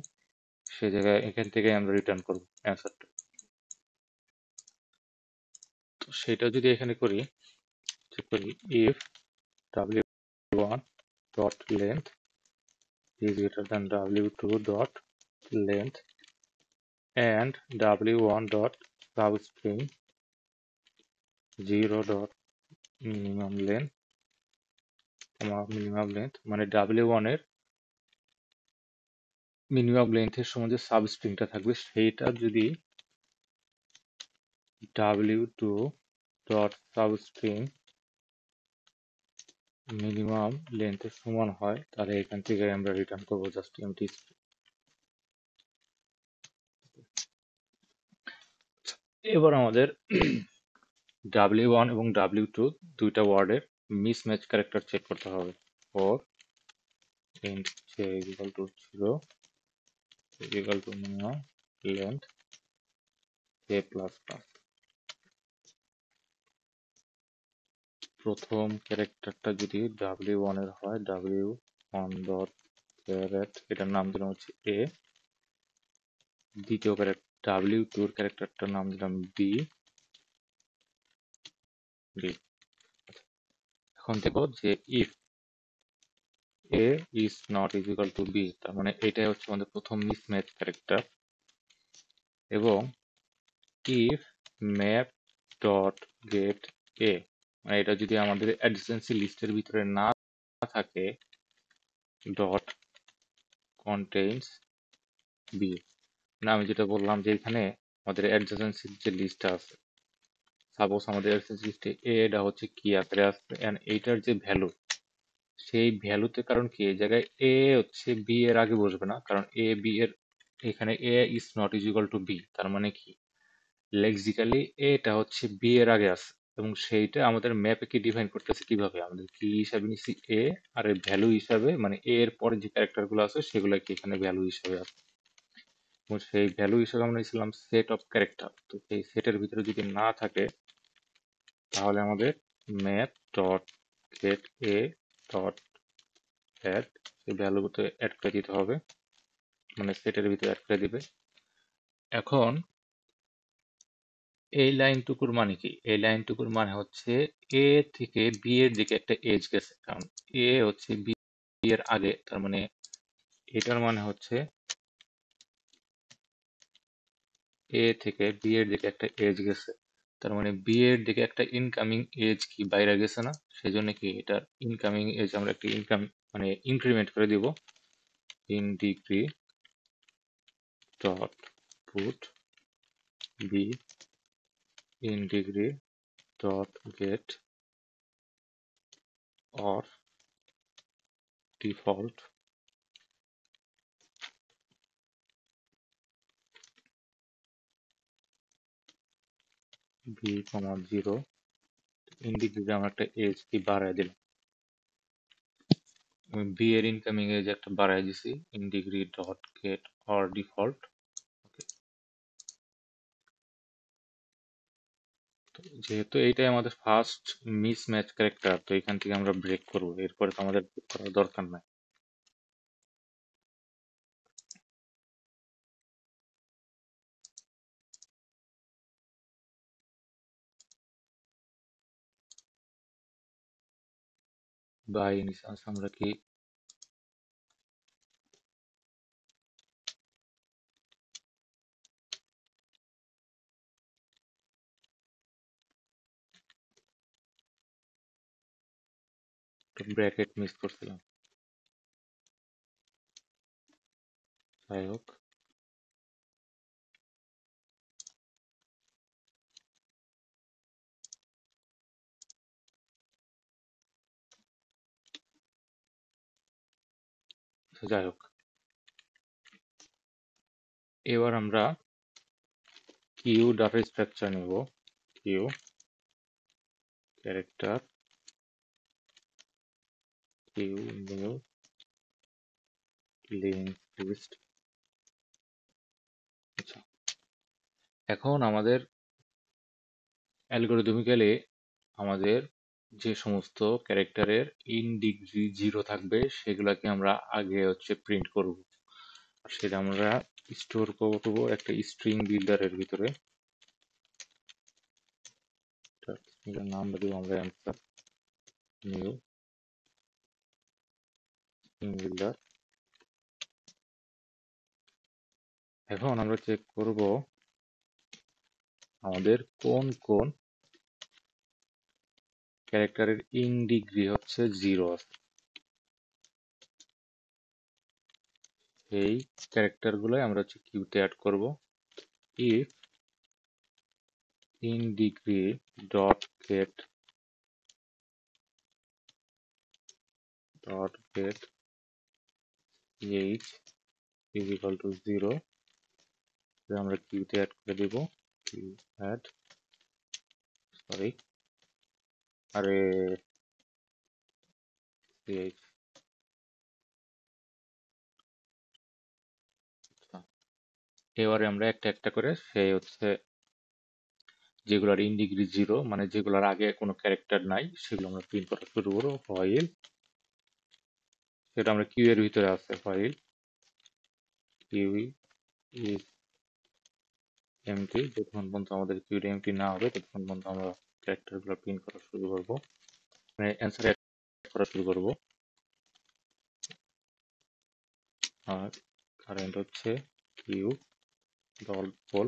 সেই জায়গায় এখান থেকে আমরা রিটার্ন করবো অ্যান্সারটা। তো সেটা যদি এখানে করি, চেক করি, if W1 dot length is greater than W2 dot length and W1 dot substring 0 dot minimum length, minimum length মানে W1 এর মিনিমাম লেন্থের সমান যে সাবস্ট্রিংটা থাকবে সেইটা যদি W2 dot substring মিনিমাম লেন্থের সমান হয়, তাহলে এখান থেকে আমরা রিটার্ন করবো জাস্ট এমটি স্ট্রিং। এবার আমাদের W1 এবং W2 দুইটা ওয়ার্ডের মিসম্যাচ ক্যারেক্টার চেক করতে হবে। For int j is equal to 0 is equal to minimum length a plus plus। প্রথম ক্যারেক্টারটা যদি W1 এর হয়, W1 ডট ক্যারেক্ট, এটার নাম দিলাম হচ্ছে A। দ্বিতীয় ক্যারেক্টার W2 এর ক্যারেক্টারটার নাম দিলাম B। এখন দেখো যে if A is not is equal to B, তার মানে এটাই হচ্ছে আমাদের প্রথম মিসম্যাচ ক্যারেক্টার। এবং if map dot get A, মানে এটা যদি আমাদের অ্যাডজেন্সি লিস্টের ভিতরে না থাকে, ডট contains B, না আমি যেটা বললাম যে এখানে আমাদের অ্যাডজেন্সির যে লিস্টটা আছে, সাপোজ আমাদের অ্যাডজেন্সি লিস্টে এটা হচ্ছে কি আকারে আছে এন্ড এইটার যে ভ্যালু, সেই ভ্যালুতে, কারণ কি এই জায়গায় এ হচ্ছে বি এর আগে বসবে না, কারণ এ বি এর এখানে A is not is equal to B, তার মানে কি লেক্সিক্যালি এটা হচ্ছে বি এর আগে আছে, এবং সেইটা আমাদের ম্যাপে কি ডিফাইন করতেছে কিভাবে, আমাদের কি হিসাবে নিচ্ছি এ, আর এর ভ্যালু হিসাবে মানে এ এর পরে যে ক্যারেক্টার গুলো আছে সেগুলো কি এখানে ভ্যালু হিসাবে আছে, এবং সেই ভ্যালু হিসাবে আমরা নিয়েছিলাম সেট অফ ক্যারেক্টার। তো সেই সেটের ভিতরে যদি না থাকে, তাহলে আমাদের map dot get A dot add, সেই ভ্যালুতে অ্যাড করে দিতে হবে, মানে সেটের ভিতরে অ্যাড করে দিবে। এখন এই লাইনটুকুর মানে কি, এই লাইনটুকুর মানে হচ্ছে এ থেকে বি এর দিকে একটা এজ গেছে, কারণ এ হচ্ছে বি এর আগে, তার মানে এটার মানে হচ্ছে এ থেকে বি এর দিকে একটা এজ গেছে, তার মানে বি এর দিকে একটা ইনকামিং এজ কি বাইরে গেছে না, সেজন্য কি এটার ইনকামিং এজ আমরা একটা ইনকাম মানে ইনক্রিমেন্ট করে দিব, in degree dot put B in degree dot get or default B comma 0, in ডিগ্রিতে আমরা একটা এজ কি বাড়ায় দিলাম, আমি বি এর ইনকামিং এজ একটা বাড়ায় দিছি, in degree dot get or default. যেহেতু এইটাই আমাদের ফার্স্ট মিস ম্যাচ ক্যারেক্টার, তো এখান থেকে আমরা ব্রেক করবো, এরপরে তো আমাদের ব্রেক করার দরকার নাই। বাই ইনস্ট্যান্স আমরা কি ব্র্যাকেট মিস করছিলাম, যাই হোক। যাই হোক, এবার আমরা কিউ ডাটা স্ট্রাকচার নেব। Queue character queue new link list. আচ্ছা, এখন আমাদের অ্যালগরিদমিক্যালি আমাদের যে সমস্ত ক্যারেক্টারের ইন ডিগ্রি 0 থাকবে সেগুলোকে আমরা আগে প্রিন্ট করব। আর সেটা আমরা স্টোর করব একটা স্ট্রিং বিল্ডারের ভিতরে। এটার নাম দিব আমরা অ্যান্সার নিউ স্ট্রিং বিল্ডার। এখন আমরা চেক করব আমাদের কোন কোন ক্যারেক্টারের ইন ডিগ্রি 0 আছে। এই ক্যারেক্টার গুলো আমরা কিউতে অ্যাড করব। If in degree dot gate H is equal two 0, আমরা কিউতে অ্যাড করে দিব। কিউ অ্যাড, সরি, আরে এইচ। এবারে আমরা একটা একটা করে সেই যেগুলোর ইন ডিগ্রি 0 মানে যেগুলোর আগে কোনো ক্যারেক্টার নাই সেগুলো আমরা প্রিন্ট করা শুরু করবো। ফাইল, সেটা আমরা কিউ এর ভিতরে আছে। ফাইল কিউ ইজ এমটি, যতক্ষণ পর্যন্ত আমাদের কিউ এমটি না হবে ততক্ষণ পর্যন্ত আমরা ক্যারেক্টার গুলো প্রিন্ট করা শুরু করবো, মানে অ্যান্সার অ্যাড করা শুরু করবো। আর current queue dot poll.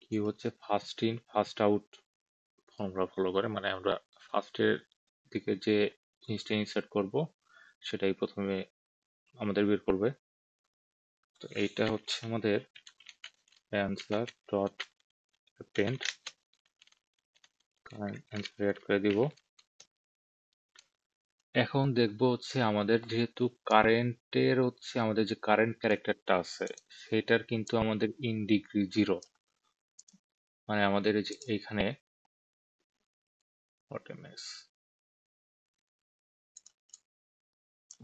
Queue first in first out formula follow করে, মানে আমরা ফার্স্টের দিকে যে জিনিসটা ইনসার্ট করব সেটাই প্রথমে আমাদের বের করবে। তো এইটা আমাদের answer dot append, answer add করে দিব। এখন দেখবো আমাদের যেহেতু কারেন্টের আমাদের যে কারেন্ট ক্যারেক্টারটা আছে সেটার কিন্তু আমাদের ইন ডিগ্রি 0, মানে আমাদের এই যে এইখানে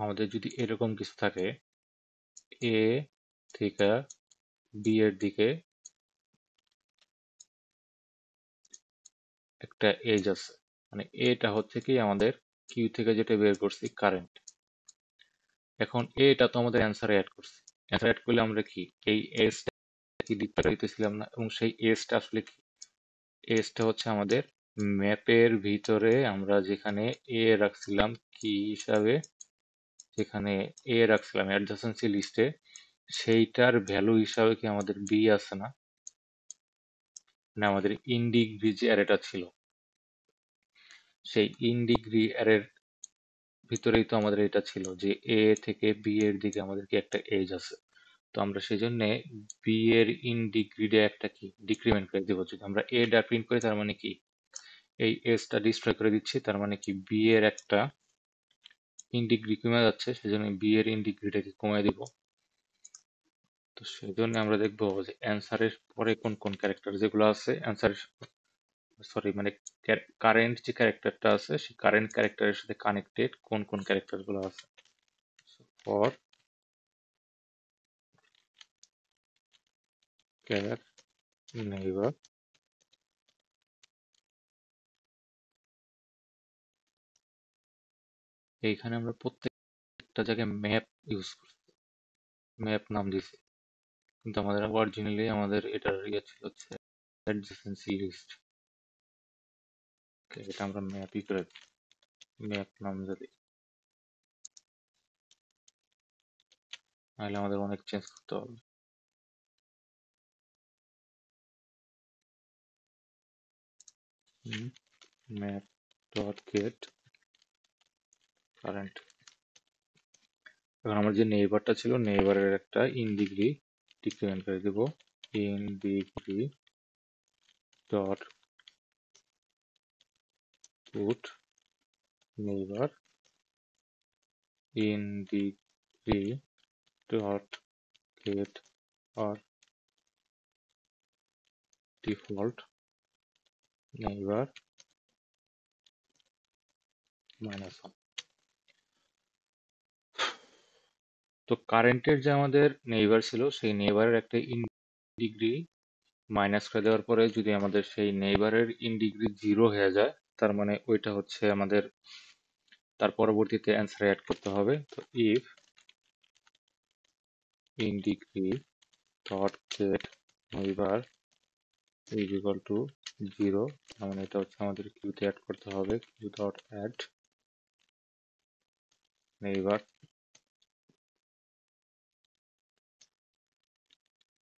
আমাদের যদি এরকম কিছু থাকে এ থেকে বি এর দিকে একটা এজ আছে, মানে এটা কি আমাদের কিউ থেকে যেটা বের করছি কারেন্ট। এখন এটা তো আমাদের অ্যান্সারে অ্যাড করছি, অ্যান্সার অ্যাড করলে আমরা কি এই এজটা কি ডিক্লেয়ার দিতেছিলাম না, এবং সেই এজটা আসলে কি, এজটা আমাদের ম্যাপের ভিতরে আমরা যেখানে এ রাখছিলাম কি হিসাবে, যেখানে এ রাখছিলাম অ্যাডজাসেন্সি লিস্টে, সেইটার ভ্যালু হিসাবে কি আমাদের বি আছে না, মানে আমাদের ইন ডিগ্রি যে অ্যারেটা ছিল সেই ইন ডিগ্রি অ্যারের ভিতরেই তো আমাদের এটা ছিল যে এ থেকে বি এর দিকে আমাদের কি একটা এজ আছে। তো আমরা সেই জন্য বি এর ইন ডিগ্রিডে একটা কি ডিক্রিমেন্ট করে দিব। যদি আমরা এ ডা প্রিন্ট করি তার মানে কি এই এজটা ডিস্ট্রয় করে দিচ্ছি, তার মানে কি বি এর একটা ইন ডিগ্রি কমে যাচ্ছে, সেজন্য বি এর ইন ডিগ্রিটাকে কমিয়ে দিব। তো সেই জন্য আমরা দেখবো যে অ্যান্সারের পরে কোন কোন ক্যারেক্টার যেগুলো আছে অ্যান্সারের, সরি মানে কারেন্ট যে ক্যারেক্টারটা আছে সেই কারেন্ট ক্যারেক্টারের সাথে কানেক্টেড কোন কোন ক্যারেক্টার গুলো আছে। ফর ক্যার নেইবার, এইখানে আমরা প্রত্যেকটা জায়গায় ম্যাপ ইউজ করছি, ম্যাপ নাম দিছি, কিন্তু আমাদের অরিজিনালি আমাদের এটার ইয়ে ছিল অ্যাডজেসেন্সি লিস্ট। এটা আমরা ম্যাপই করে ম্যাপ নাম যদি, নাহলে আমাদের অনেক চেঞ্জ করতে হবে। Map dot gate current. এখন আমার যে নেইবারটা ছিল নেইবারের একটা ইন ডিগ্রি ডিক্রিমেন্ট করে দেব। In degree dot put neighbour in degree dot get or default neighbor -1। তো কারেন্টের যে আমাদের নেইবার ছিল সেই নেইবারের একটা ইন ডিগ্রি মাইনাস করে দেওয়ার পরে যদি আমাদের সেই নেইবারের ইন ডিগ্রি 0 হয়ে যায়, তার মানে ওইটা হচ্ছে আমাদের তার পরবর্তীতে অ্যান্সারে অ্যাড করতে হবে। তো if in degree dot gate neighbour is equal two 0, তার মানে এটা হচ্ছে আমাদের কিউতে অ্যাড করতে হবে, কিউ ডট অ্যাড নেইবার।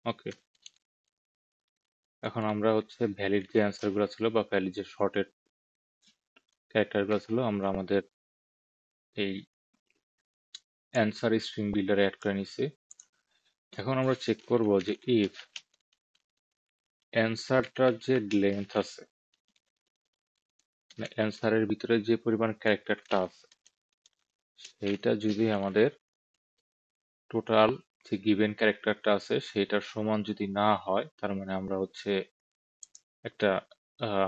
ওকে, এখন আমরা হচ্ছে ভ্যালিড যে অ্যান্সার গুলো ছিল বা ভ্যালিড যে শর্টের ক্যারেক্টার গুলো ছিল আমরা আমাদের এই অ্যান্সার স্ট্রিং বিল্ডারে অ্যাড করে নিছি। এখন আমরা চেক করব যে ইফ অ্যান্সারটার যে লেন্থ আছে, মানে অ্যান্সারের ভিতরে যে পরিমাণ ক্যারেক্টারটা আছে, সেইটা যদি আমাদের টোটাল যে গিভেন ক্যারেক্টারটা আছে সেটার সমান যদি না হয়, তার মানে আমরা হচ্ছে একটা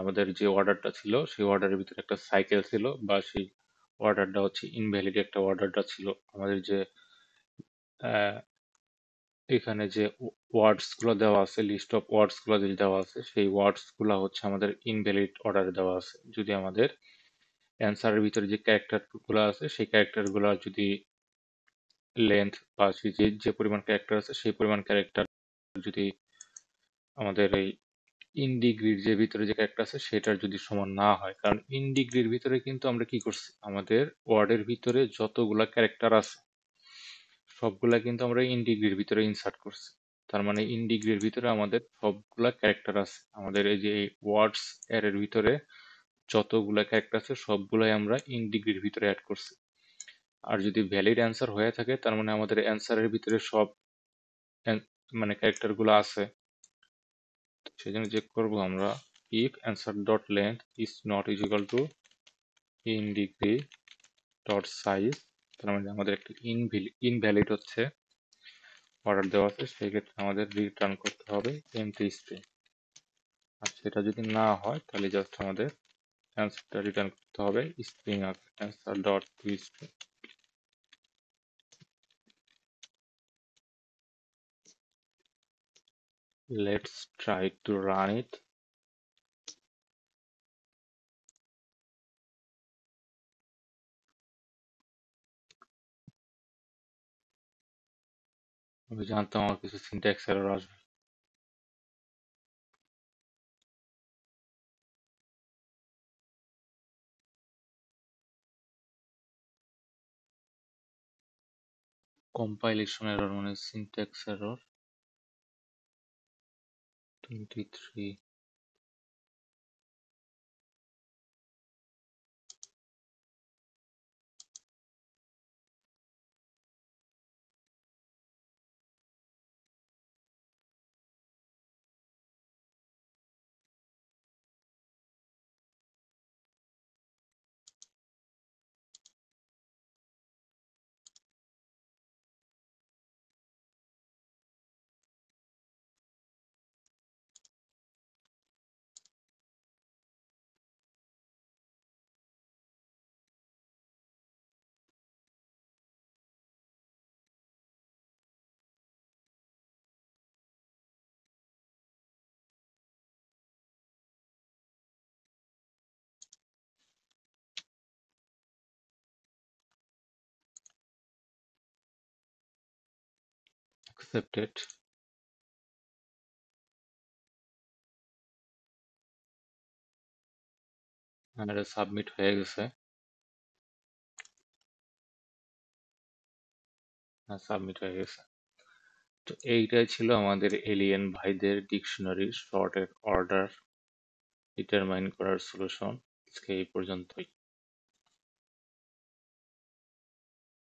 আমাদের যে অর্ডারটা ছিল সেই অর্ডারের ভিতরে একটা সাইকেল ছিল, বা সেই অর্ডারটা হচ্ছে ইনভ্যালিড একটা অর্ডারটা ছিল। আমাদের যে আহ, এখানে যে ওয়ার্ডস গুলো দেওয়া আছে, লিস্ট অফ ওয়ার্ডস গুলো যে দেওয়া আছে, সেই ওয়ার্ডস গুলো হচ্ছে আমাদের ইনভ্যালিড অর্ডারে দেওয়া আছে। যদি আমাদের অ্যান্সারের ভিতরে যে ক্যারেক্টার গুলো আছে সেই ক্যারেক্টার গুলো যদি লেন্থ বা সেই যে যে পরিমাণ ক্যারেক্টার আছে সেই পরিমাণ ক্যারেক্টার যদি আমাদের এই ইন ডিগ্রির যে ভিতরে যে ক্যারেক্টার আছে সেটার যদি সমান না হয়, কারণ ইন ডিগ্রির ভিতরে কিন্তু আমরা কি করছি, আমাদের ওয়ার্ডের ভিতরে যতগুলা ক্যারেক্টার আছে সবগুলা কিন্তু আমরা ইন ডিগ্রির ভিতরে ইনসার্ট করছি। তার মানে ইন ডিগ্রির ভিতরে আমাদের সবগুলা ক্যারেক্টার আছে, আমাদের এই যে ওয়ার্ডস এর ভিতরে যতগুলা ক্যারেক্টার আছে সবগুলাই আমরা ইন ডিগ্রির ভিতরে অ্যাড করছি। আর যদি ভ্যালিড অ্যান্সার হয়ে থাকে তার মানে আমাদের অ্যান্সারের ভিতরে সব মানে ক্যারেক্টার গুলো আছে। সেই জন্য চেক করবো আমরা if answer dot length is not is equal two in degree dot size, তার মানে আমাদের একটা ইনভ্যালিড হচ্ছে অর্ডার দেওয়া আছে, সেই ক্ষেত্রে আমাদের রিটার্ন করতে হবে এমটি স্ট্রিং। আর সেটা যদি না হয় তাহলে জাস্ট আমাদের অ্যান্সারটা রিটার্ন করতে হবে string answer dot two string. Let's try to run ইট। আমি জানতাম আমার কিছু সিনট্যাক্স এরর আসবে। কম্পাইলেশন এরর মানে সিনট্যাক্স এরর 23। অ্যাকসেপ্টেড। মানে এটা সাবমিট হয়ে গেছে। হ্যাঁ, সাবমিট হয়ে গেছে। তো এইটাই ছিল আমাদের এলিয়েন ভাইদের ডিকশনারির শর্টের অর্ডার ডিটারমাইন করার সলিউশন। আজকে এই পর্যন্তই।